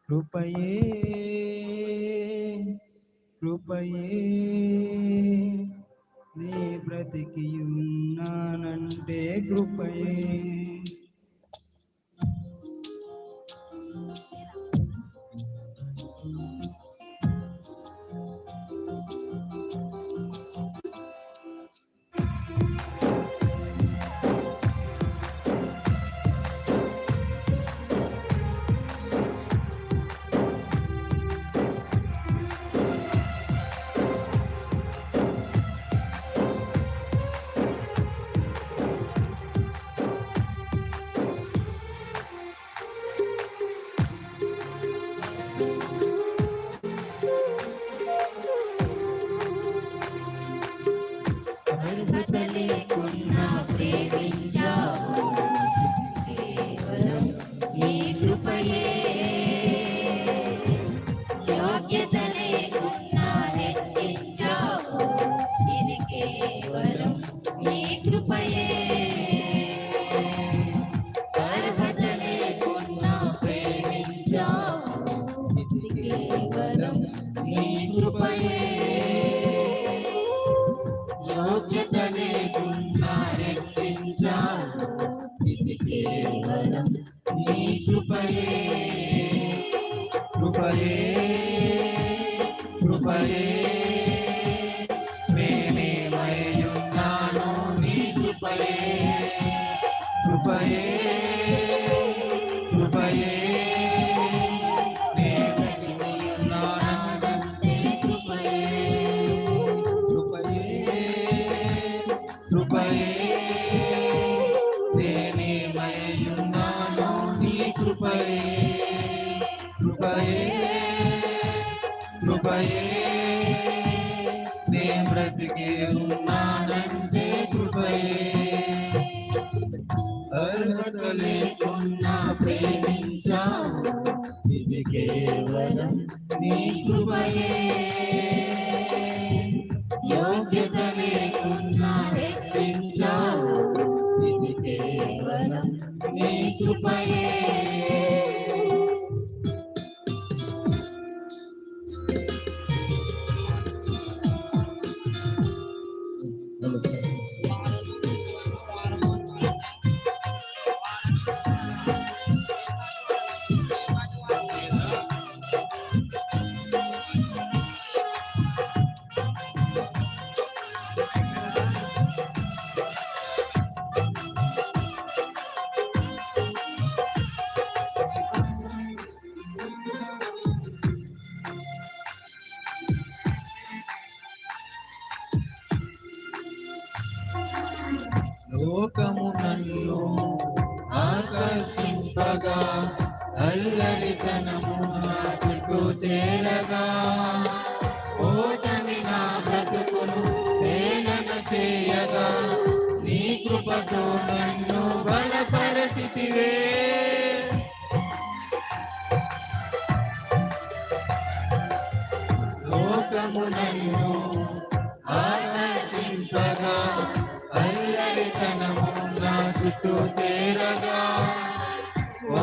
కృపయే కృపయే నీ బ్రతికి ఉన్నానంటే కృపయే. అర్హత లేకున్నా ప్రేమించావు, కేవలం నీ కృపయే. యోగ్యత లేకున్నా హెచ్చించావు, ఇది కేవలం నీ కృపయే. అర్హత లేకున్నా ప్రేమించావు, ఇది కేవలం నీ కృపయే. యోగ్యత లేకున్నా రక్షించావు, ఇది కేవలం నీ కృపయే. కృపయే కృపయే నేనేమయ్యున్నానో నీ కృపయే. కృపయే కృపయే నేనేమయ్యున్నానంటే కృపయే. కృపయే కృపయే నేనేమయ్యున్నానో నీ కృపయే. కృపయే కృపయే నే బ్రతికి ఉన్నానంటే కృపయే. అర్హత లేకున్నా ప్రేమించావు, ఇది కేవలం నీ కృపయే. యోగ్యత లేకున్నా హెచ్చించావు, ఇది కేవలం నీ కృపయే. లోకము నన్ను ఆకర్షింపగా, అల్లరితనము నా చుట్టూ చేరగా, ఓటమి నా బ్రతుకును హేళన చేయగా, నీ కృపతో నన్ను బలపరచితివే. లోకము నన్ను ఆకర్షింపగా, అల్లరితనము నా చుట్టూ చేరగా,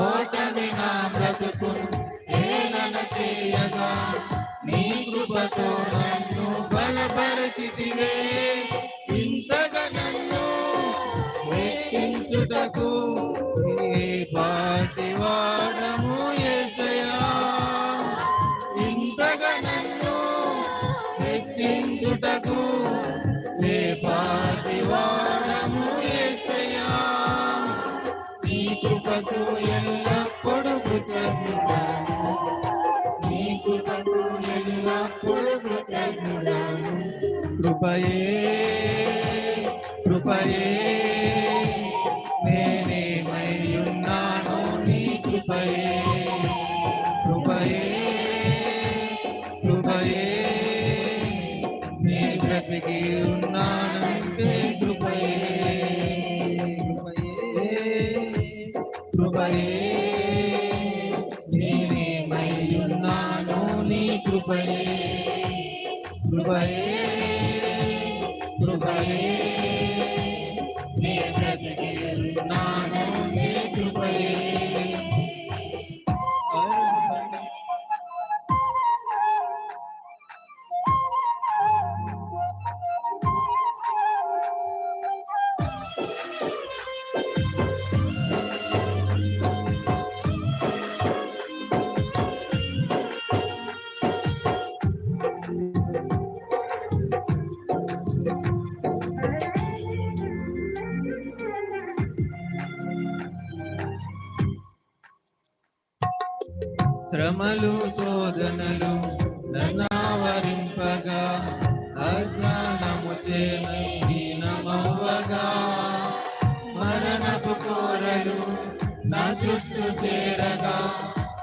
ఓటమి నా బ్రతుకును హేళన చేయగా, నీ కృపతో నన్ను బలపరచితివే. ఇంతగా నన్ను హెచ్చించుటకు ఏ పాటి వాడము యేసయ్యా. ఇంతగా నన్ను హెచ్చించుటకు ఏ పాటి వాడము యేసయ్యా. నీ కృపకు ఎల్లప్పుడూ కృతజ్ఞుడను, నీ కృపకు ఎల్లప్పుడూ కృతజ్ఞుడను. కృపయే కృపయే నేనేమయ్యున్నానో నీ కృపయే. కృపయే కృపయే నే బ్రతికి ఉన్నానంటే కృపయే. కృపయే నేనేమయ్యున్నానో నీ కృపయే. కృపయే కృపయే నే బ్రతికి ఉన్నాను నీ కృపయే. శ్రమలు శోధనలు నన్నావరింపగా అజ్ఞానము హీనమవ్వగా మరణపు కోరలు నా చుట్టూ చేరగా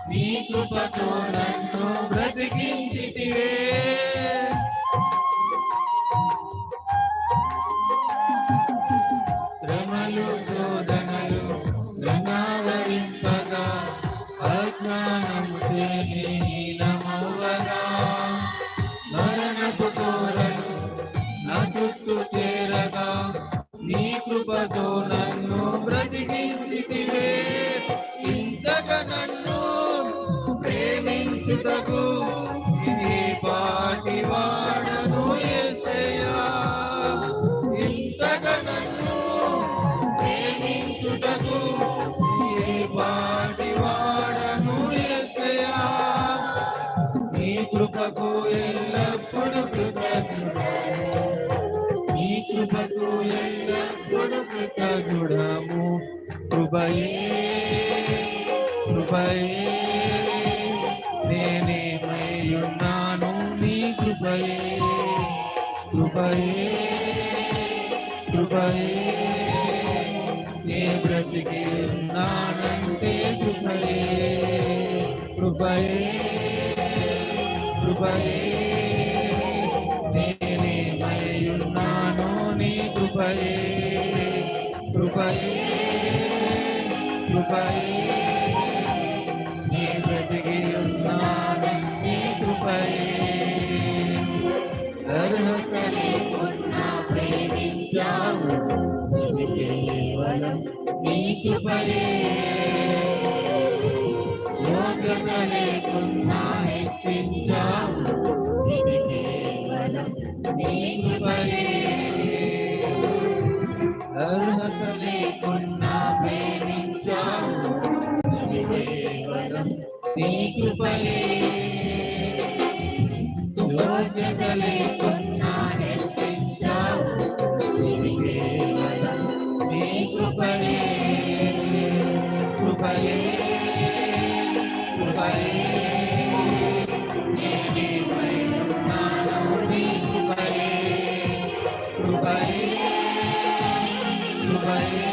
నీ కృపతో నన్ను బ్రతికించితివే. శ్రమలు శోధనలు నన్నావరింపగా అజ్ఞానము హీనమవ్వగా మరణపు కోరలు నా చుట్టూ చేరగా నీ కృపతో నన్ను బ్రతికించితివే. ఇంతగా నన్ను ప్రేమించుటకు నీ పాటి వాడను యేసయ్యా. ఇంతగా నన్ను ప్రేమించుటకు నీ పాటి వాడను యేసయ్యా. నీ కృపకు ఎల్లప్పుడు కృతజ్ఞుడము, నీ కృపకు ఎల్లప్పుడు కృతజ్ఞుడము. కృపయే కృపయే నేనేమయ్యున్నాను నీ కృపయే. కృపయే కృపయే నే బ్రతికి ఉన్నానంటే కృపయే. కృపయే కృపయే నేనేమయ్యున్నాను నీ కృపయే. కృపయే కృపయే నీ బ్రతికి ఉన్నాను నీ కృపయే. అర్హత లేకున్నా ప్రేమించావు, ఇది కేవలం నీ కృపయే. యోగ్యత లేకున్నా హెచ్చించావు, ఇది కేవలం నీ కృపయే. అర్హత లేకున్నా ప్రేమించావు, ఇది కేవలం నీ కృపయే. యోగ్యత లేకున్నా హెచ్చించావు, ఇది కేవలం నీ కృపయే. కృపయే కృపయే నేనేమయ్యున్నాను నీ కృపయే. కృపయే కృపయే